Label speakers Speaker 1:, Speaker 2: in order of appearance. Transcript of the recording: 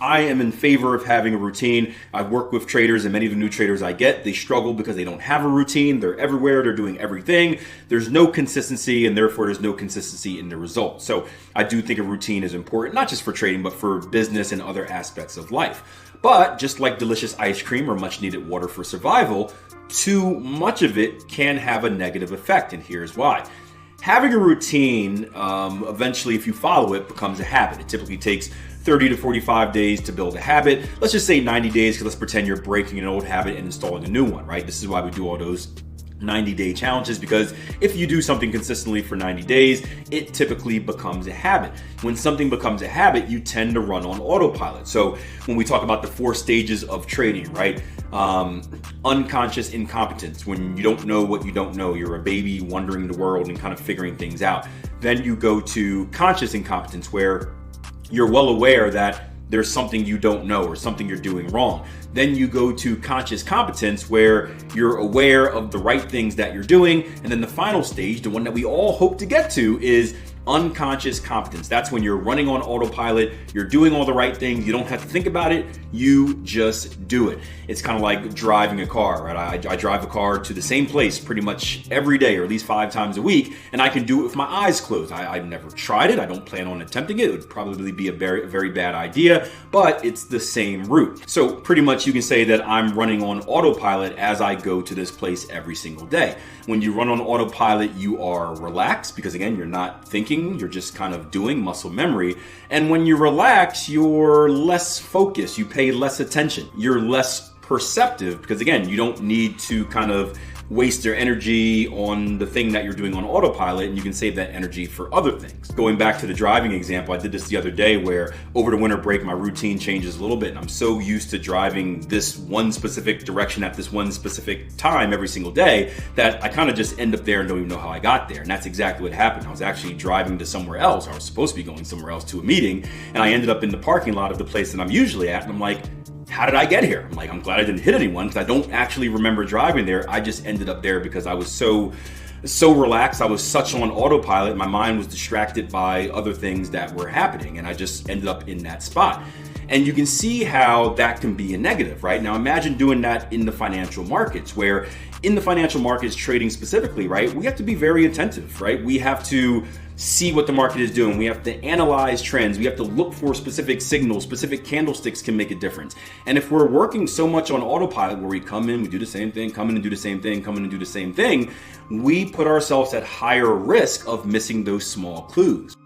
Speaker 1: I am in favor of having a routine. I've worked with traders, and many of the new traders I get, they struggle because they don't have a routine. They're everywhere. They're doing everything. There's no consistency, and therefore there's no consistency in the results. So I do think a routine is important, not just for trading, but for business and other aspects of life. But just like delicious ice cream or much needed water for survival, too much of it can have a negative effect, and here's why. Having a routine, eventually, if you follow it, becomes a habit. It typically takes 30 to 45 days to build a habit. Let's just say 90 days, because let's pretend you're breaking an old habit and installing a new one, right? This is why we do all those 90-day challenges, because if you do something consistently for 90 days, it typically becomes a habit. When something becomes a habit, you tend to run on autopilot. So when we talk about the 4 stages of trading, right? Unconscious incompetence, when you don't know what you don't know, you're a baby wandering the world and kind of figuring things out. Then you go to conscious incompetence, where you're well aware that there's something you don't know or something you're doing wrong. Then you go to conscious competence, where you're aware of the right things that you're doing. And then the final stage, the one that we all hope to get to, is unconscious competence. That's when you're running on autopilot, you're doing all the right things, you don't have to think about it, you just do it. It's kind of like driving a car, right? I drive a car to the same place pretty much every day, or at least 5 times a week, and I can do it with my eyes closed. I've never tried it, I don't plan on attempting it. It would probably be a very bad idea, but it's the same route. So pretty much you can say that I'm running on autopilot as I go to this place every single day. When you run on autopilot, you are relaxed, because again, you're not thinking, you're just kind of doing, muscle memory. And when you relax, you're less focused, you pay less attention, you're less perceptive, because again, you don't need to kind of waste your energy on the thing that you're doing on autopilot, and you can save that energy for other things. Going back to the driving example, I did this the other day, where over the winter break, my routine changes a little bit, and I'm so used to driving this one specific direction at this one specific time every single day that I kind of just end up there and don't even know how I got there. And that's exactly what happened. I was actually driving to somewhere else. I was supposed to be going somewhere else to a meeting, and I ended up in the parking lot of the place that I'm usually at, and I'm like, how did I get here? I'm like, I'm glad I didn't hit anyone, because I don't actually remember driving there. I just ended up there because I was so relaxed. I was such on autopilot. My mind was distracted by other things that were happening, and I just ended up in that spot. And you can see how that can be a negative, right? Now imagine doing that in the financial markets, where in the financial markets, trading specifically, right, we have to be very attentive, right? We have to see what the market is doing. We have to analyze trends. We have to look for specific signals. Specific candlesticks can make a difference. And if we're working so much on autopilot, where we come in, we do the same thing, come in and do the same thing, come in and do the same thing, we put ourselves at higher risk of missing those small clues.